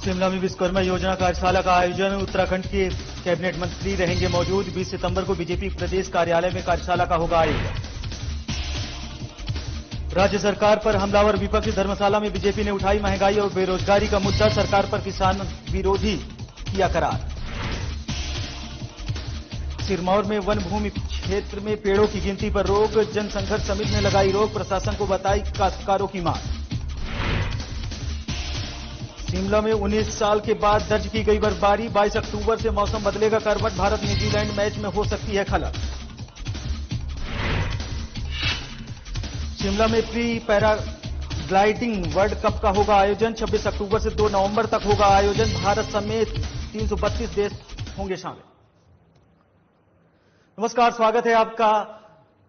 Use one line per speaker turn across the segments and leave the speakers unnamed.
शिमला में विश्वकर्मा योजना कार्यशाला का आयोजन, उत्तराखंड के कैबिनेट मंत्री रहेंगे मौजूद। 20 सितंबर को बीजेपी प्रदेश कार्यालय में कार्यशाला का होगा आयोजन। राज्य सरकार पर हमलावर विपक्ष, धर्मशाला में बीजेपी ने उठाई महंगाई और बेरोजगारी का मुद्दा, सरकार पर किसान विरोधी किया करार। सिरमौर में वन भूमि क्षेत्र में पेड़ों की गिनती पर रोक, जनसंघर्ष समिति ने लगाई रोक, प्रशासन को बताई काश्तकारों की मांग। शिमला में 19 साल के बाद दर्ज की गई बर्फबारी, 22 अक्टूबर से मौसम बदलेगा करवट, भारत न्यूजीलैंड मैच में हो सकती है खलल। शिमला में प्री पैराग्लाइडिंग वर्ल्ड कप का होगा आयोजन, 26 अक्टूबर से 2 नवंबर तक होगा आयोजन, भारत समेत 332 देश होंगे शामिल। नमस्कार, स्वागत है आपका।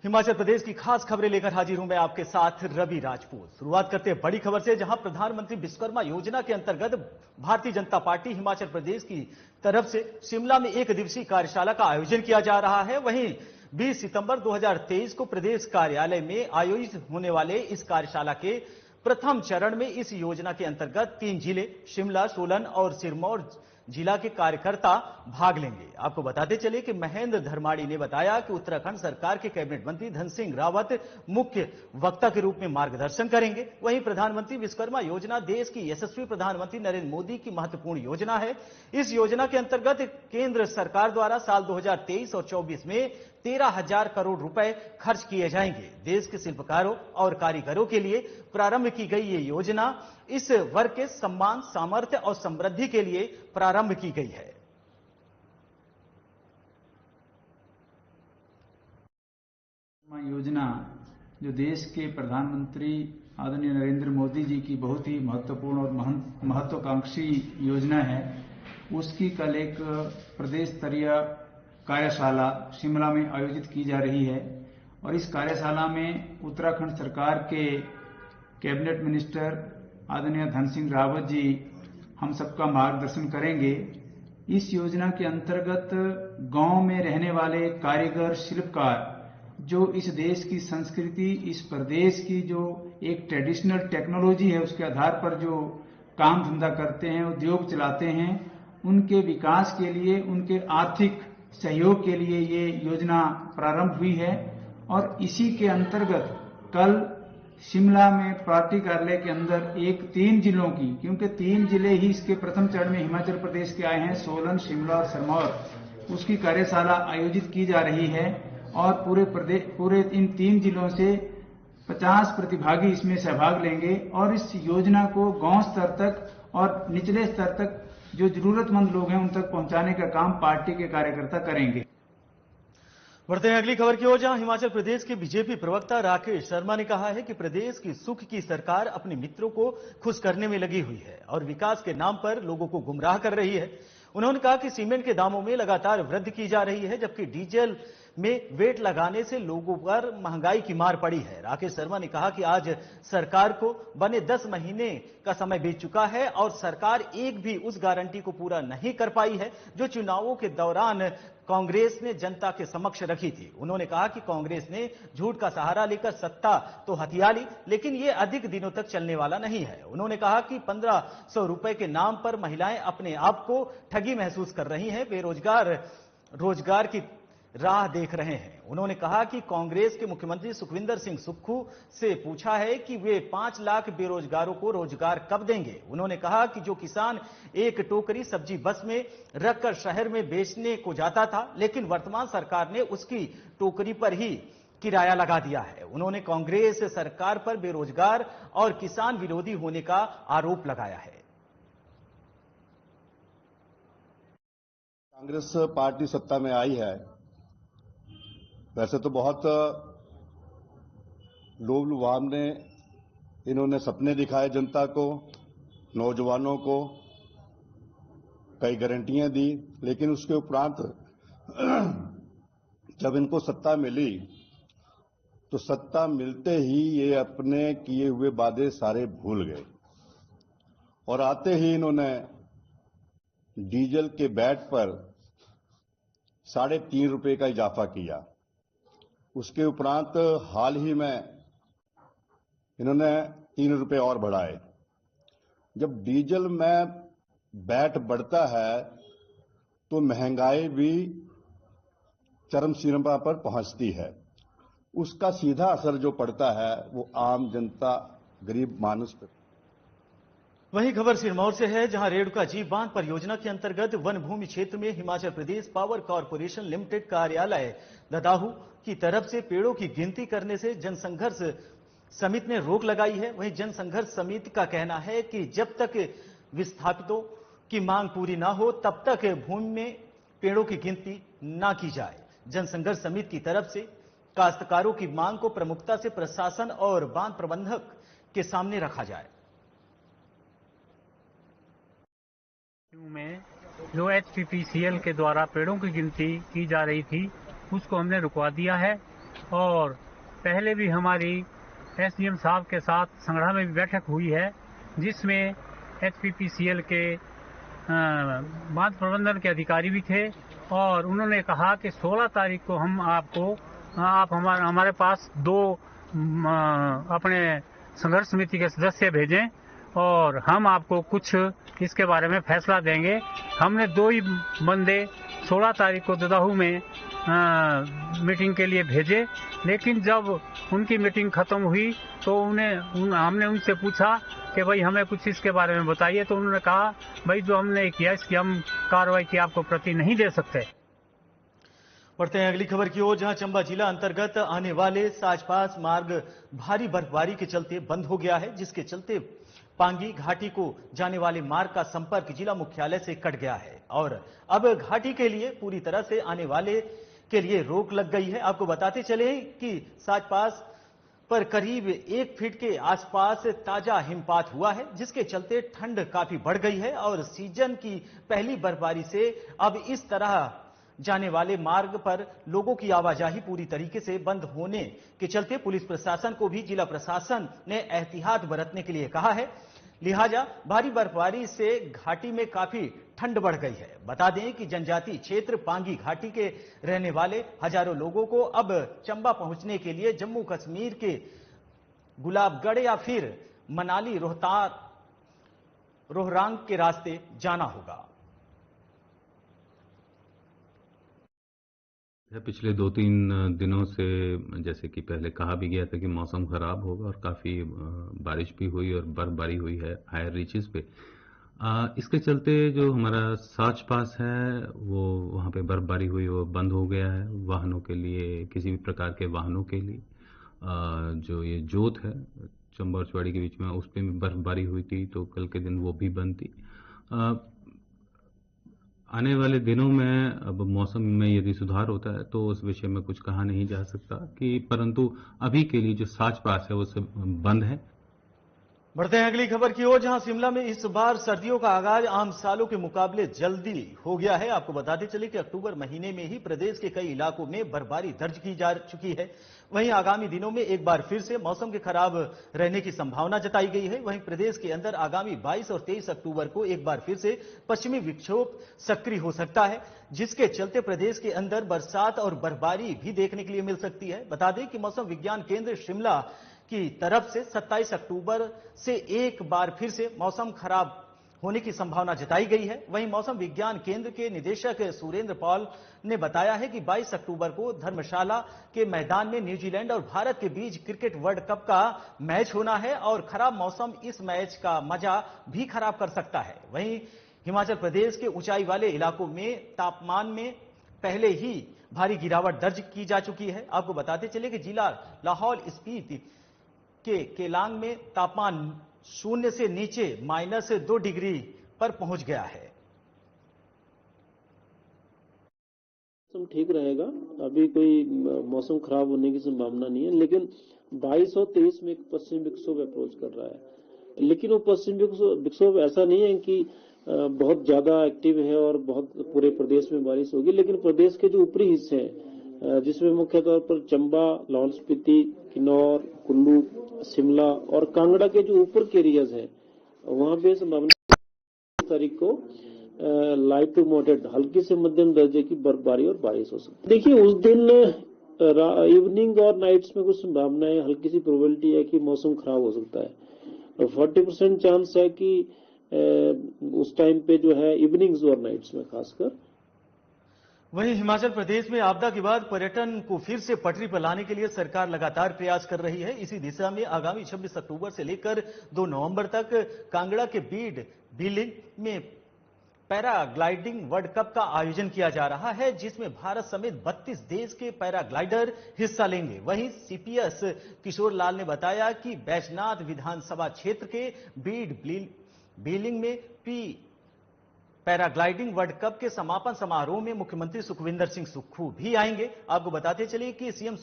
हिमाचल प्रदेश की खास खबरें लेकर हाजिर हूं मैं आपके साथ रवि राजपूत। शुरुआत करते हैं बड़ी खबर से, जहां प्रधानमंत्री विश्वकर्मा योजना के अंतर्गत भारतीय जनता पार्टी हिमाचल प्रदेश की तरफ से शिमला में 1 दिवसीय कार्यशाला का आयोजन किया जा रहा है। वहीं 20 सितंबर 2023 को प्रदेश कार्यालय में आयोजित होने वाले इस कार्यशाला के प्रथम चरण में इस योजना के अंतर्गत 3 जिले शिमला, सोलन और सिरमौर जिला के कार्यकर्ता भाग लेंगे। आपको बताते चले कि महेंद्र धर्माड़ी ने बताया कि उत्तराखंड सरकार के कैबिनेट मंत्री धन सिंह रावत मुख्य वक्ता के रूप में मार्गदर्शन करेंगे। वहीं प्रधानमंत्री विश्वकर्मा योजना देश की यशस्वी प्रधानमंत्री नरेंद्र मोदी की महत्वपूर्ण योजना है। इस योजना के अंतर्गत केंद्र सरकार द्वारा साल 2023 और 24 में 13,000 करोड़ रुपए खर्च किए जाएंगे। देश के शिल्पकारों और कारीगरों के लिए प्रारंभ की गई ये योजना इस वर्ग के सम्मान, सामर्थ्य और समृद्धि के लिए प्रारंभ की गई है।
योजना जो देश के प्रधानमंत्री आदरणीय नरेंद्र मोदी जी की बहुत ही महत्वपूर्ण और महत्वाकांक्षी योजना है, उसकी कल एक प्रदेश स्तरीय कार्यशाला शिमला में आयोजित की जा रही है। और इस कार्यशाला में उत्तराखंड सरकार के कैबिनेट मिनिस्टर आदरणीय धन सिंह रावत जी हम सबका मार्गदर्शन करेंगे। इस योजना के अंतर्गत गांव में रहने वाले कारीगर, शिल्पकार जो इस देश की संस्कृति, इस प्रदेश की जो एक ट्रेडिशनल टेक्नोलॉजी है, उसके आधार पर जो काम धंधा करते हैं, उद्योग चलाते हैं, उनके विकास के लिए, उनके आर्थिक सहयोग के लिए ये योजना प्रारंभ हुई है। और इसी के अंतर्गत कल शिमला में पार्टी कार्यालय के अंदर 3 जिलों की, क्योंकि 3 जिले ही इसके प्रथम चरण में हिमाचल प्रदेश के आए हैं, सोलन, शिमला और सिरमौर, उसकी कार्यशाला आयोजित की जा रही है। और पूरे इन 3 जिलों से 50 प्रतिभागी इसमें सहभाग लेंगे और इस योजना को गांव स्तर तक और निचले स्तर तक जो जरूरतमंद लोग हैं उन तक पहुंचाने का काम पार्टी के कार्यकर्ता करेंगे।
बढ़ते हैं अगली खबर की ओर, जहां हिमाचल प्रदेश के बीजेपी प्रवक्ता राकेश शर्मा ने कहा है कि प्रदेश की सुख की सरकार अपने मित्रों को खुश करने में लगी हुई है और विकास के नाम पर लोगों को गुमराह कर रही है। उन्होंने कहा कि सीमेंट के दामों में लगातार वृद्धि की जा रही है, जबकि डीजल में वेट लगाने से लोगों पर महंगाई की मार पड़ी है। राकेश शर्मा ने कहा कि आज सरकार को बने 10 महीने का समय बीत चुका है और सरकार एक भी उस गारंटी को पूरा नहीं कर पाई है जो चुनावों के दौरान कांग्रेस ने जनता के समक्ष रखी थी। उन्होंने कहा कि कांग्रेस ने झूठ का सहारा लेकर सत्ता तो हथिया ली, लेकिन ये अधिक दिनों तक चलने वाला नहीं है। उन्होंने कहा कि 1500 रुपए के नाम पर महिलाएं अपने आप को ठगी महसूस कर रही हैं, बेरोजगार रोजगार की राह देख रहे हैं। उन्होंने कहा कि कांग्रेस के मुख्यमंत्री सुखविंदर सिंह सुक्खू से पूछा है कि वे 5 लाख बेरोजगारों को रोजगार कब देंगे। उन्होंने कहा कि जो किसान एक टोकरी सब्जी बस में रखकर शहर में बेचने को जाता था, लेकिन वर्तमान सरकार ने उसकी टोकरी पर ही किराया लगा दिया है। उन्होंने कांग्रेस सरकार पर बेरोजगार और किसान विरोधी होने का आरोप लगाया है।
कांग्रेस पार्टी सत्ता में आई है, वैसे तो बहुत लोभ लुभावने इन्होंने सपने दिखाए जनता को, नौजवानों को, कई गारंटियां दी, लेकिन उसके उपरांत जब इनको सत्ता मिली तो सत्ता मिलते ही ये अपने किए हुए वादे सारे भूल गए और आते ही इन्होंने डीजल के बैट पर 3.5 रुपए का इजाफा किया। उसके उपरांत हाल ही में इन्होंने 3 रुपए और बढ़ाए। जब डीजल में वैट बढ़ता है तो महंगाई भी चरम सीमा पर पहुंचती है। उसका सीधा असर जो पड़ता है वो आम जनता, गरीब मानुस पर।
वहीं खबर सिरमौर से है, जहां रेणुका जी बांध परियोजना के अंतर्गत वन भूमि क्षेत्र में Himachal Pradesh power corporation limited कार्यालय ददाहू की तरफ से पेड़ों की गिनती करने से जनसंघर्ष समिति ने रोक लगाई है। वहीं जनसंघर्ष समिति का कहना है कि जब तक विस्थापितों की मांग पूरी ना हो तब तक भूमि में पेड़ों की गिनती ना की जाए। जनसंघर्ष समिति की तरफ से काश्तकारों की मांग को प्रमुखता से प्रशासन और बांध प्रबंधक के सामने रखा जाए।
में जो HPPCL के द्वारा पेड़ों की गिनती की जा रही थी उसको हमने रुकवा दिया है और पहले भी हमारी SDM साहब के साथ संगड़ा में भी बैठक हुई है, जिसमें HPPCL के बांध प्रबंधन के अधिकारी भी थे और उन्होंने कहा कि 16 तारीख को हम आप हमारे पास 2 अपने संघर्ष समिति के सदस्य भेजें और हम आपको कुछ इसके बारे में फैसला देंगे। हमने 2 ही बंदे 16 तारीख को ददाहू में मीटिंग के लिए भेजे, लेकिन जब उनकी मीटिंग खत्म हुई तो हमने उनसे पूछा कि भाई हमें कुछ इसके बारे में बताइए, तो उन्होंने कहा भाई जो हमने किया इसकी हम कार्रवाई की आपको प्रति नहीं दे सकते।
बढ़ते हैं अगली खबर की ओर, जहां चंबा जिला अंतर्गत आने वाले साचपास मार्ग भारी बर्फबारी के चलते बंद हो गया है, जिसके चलते पांगी घाटी को जाने वाले मार्ग का संपर्क जिला मुख्यालय से कट गया है और अब घाटी के लिए पूरी तरह से आने वाले के लिए रोक लग गई है। आपको बताते चले कि साचपास पर करीब 1 फीट के आसपास ताजा हिमपात हुआ है, जिसके चलते ठंड काफी बढ़ गई है और सीजन की पहली बर्फबारी से अब इस तरह जाने वाले मार्ग पर लोगों की आवाजाही पूरी तरीके से बंद होने के चलते पुलिस प्रशासन को भी जिला प्रशासन ने एहतियात बरतने के लिए कहा है। लिहाजा भारी बर्फबारी से घाटी में काफी ठंड बढ़ गई है। बता दें कि जनजातीय क्षेत्र पांगी घाटी के रहने वाले हजारों लोगों को अब चंबा पहुंचने के लिए जम्मू कश्मीर के गुलाबगढ़ या फिर मनाली रोहतांग के रास्ते जाना होगा।
पिछले 2-3 दिनों से जैसे कि पहले कहा भी गया था कि मौसम खराब होगा और काफ़ी बारिश भी हुई और बर्फबारी हुई है हायर रीचेस पे। इसके चलते जो हमारा साच पास है वो वहाँ पे बर्फबारी हुई, वो बंद हो गया है वाहनों के लिए, किसी भी प्रकार के वाहनों के लिए। जो ये जोत है चंबा और चौड़ी के बीच में, उस पर भी बर्फबारी हुई थी तो कल के दिन वो भी बंद थी। आने वाले दिनों में अब मौसम में यदि सुधार होता है तो उस विषय में कुछ कहा नहीं जा सकता कि, परंतु अभी के लिए जो साच पास है वो सब बंद है।
बढ़ते हैं अगली खबर की ओर, जहां शिमला में इस बार सर्दियों का आगाज आम सालों के मुकाबले जल्दी हो गया है। आपको बताते चले कि अक्टूबर महीने में ही प्रदेश के कई इलाकों में बर्फबारी दर्ज की जा चुकी है। वहीं आगामी दिनों में एक बार फिर से मौसम के खराब रहने की संभावना जताई गई है। वहीं प्रदेश के अंदर आगामी 22 और 23 अक्टूबर को एक बार फिर से पश्चिमी विक्षोभ सक्रिय हो सकता है, जिसके चलते प्रदेश के अंदर बरसात और बर्फबारी भी देखने के लिए मिल सकती है। बता दें कि मौसम विज्ञान केंद्र शिमला की तरफ से 27 अक्टूबर से एक बार फिर से मौसम खराब होने की संभावना जताई गई है। वहीं मौसम विज्ञान केंद्र के निदेशक सुरेंद्र पॉल ने बताया है कि 22 अक्टूबर को धर्मशाला के मैदान में न्यूजीलैंड और भारत के बीच क्रिकेट वर्ल्ड कप का मैच होना है और खराब मौसम इस मैच का मजा भी खराब कर सकता है। वहीं हिमाचल प्रदेश के ऊंचाई वाले इलाकों में तापमान में पहले ही भारी गिरावट दर्ज की जा चुकी है। आपको बताते चले कि जिला लाहौल स्पीति के केलांग में तापमान 0 से नीचे -2 डिग्री पर पहुंच गया है।
मौसम ठीक रहेगा, अभी कोई मौसम खराब होने की संभावना नहीं है, लेकिन 22 और 23 में एक पश्चिम विक्षोभ अप्रोच कर रहा है। लेकिन वो पश्चिम विक्षोभ ऐसा नहीं है कि बहुत ज्यादा एक्टिव है और बहुत पूरे प्रदेश में बारिश होगी, लेकिन प्रदेश के जो ऊपरी हिस्से हैं जिसमें मुख्य तौर पर चंबा, लाहौल स्पीति, किन्नौर, कुल्लू, शिमला और कांगड़ा के जो ऊपर के एरियाज हैं वहां पे संभावना तारीख को लाइट टू मॉडरेट हल्की से मध्यम दर्जे की बर्फबारी और बारिश हो सकती है। देखिए उस दिन इवनिंग और नाइट्स में कुछ संभावना है, हल्की सी प्रोबेबिलिटी है कि मौसम खराब हो सकता है। 40% चांस है कि उस टाइम पे जो है इवनिंग्स और नाइट्स में खासकर।
वहीं हिमाचल प्रदेश में आपदा के बाद पर्यटन को फिर से पटरी पर लाने के लिए सरकार लगातार प्रयास कर रही है। इसी दिशा में आगामी 26 अक्टूबर से लेकर 2 नवंबर तक कांगड़ा के बीड बिलिंग में पैराग्लाइडिंग वर्ल्ड कप का आयोजन किया जा रहा है, जिसमें भारत समेत 32 देश के पैराग्लाइडर हिस्सा लेंगे। वहीं सीपीएस किशोर लाल ने बताया कि बैजनाथ विधानसभा क्षेत्र के बीड बिलिंग में पैराग्लाइडिंग वर्ल्ड कप के समापन समारोह में मुख्यमंत्री सुखविंदर सिंह सुक्खू भी आएंगे। आपको बताते चलिए कि सीएम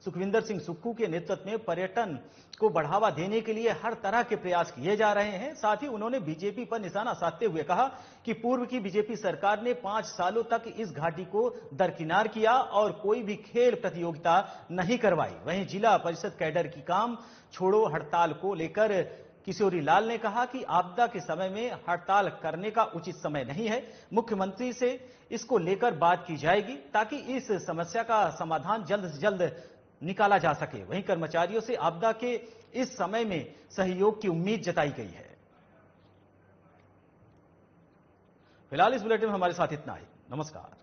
सुखविंदर सिंह सुक्खू के नेतृत्व में पर्यटन को बढ़ावा देने के लिए हर तरह के प्रयास किए जा रहे हैं। साथ ही उन्होंने बीजेपी पर निशाना साधते हुए कहा कि पूर्व की बीजेपी सरकार ने 5 सालों तक इस घाटी को दरकिनार किया और कोई भी खेल प्रतियोगिता नहीं करवाई। वहीं जिला परिषद कैडर की काम छोड़ो हड़ताल को लेकर किशोरी लाल ने कहा कि आपदा के समय में हड़ताल करने का उचित समय नहीं है। मुख्यमंत्री से इसको लेकर बात की जाएगी ताकि इस समस्या का समाधान जल्द से जल्द निकाला जा सके। वहीं कर्मचारियों से आपदा के इस समय में सहयोग की उम्मीद जताई गई है। फिलहाल इस बुलेटिन में हमारे साथ इतना ही। नमस्कार।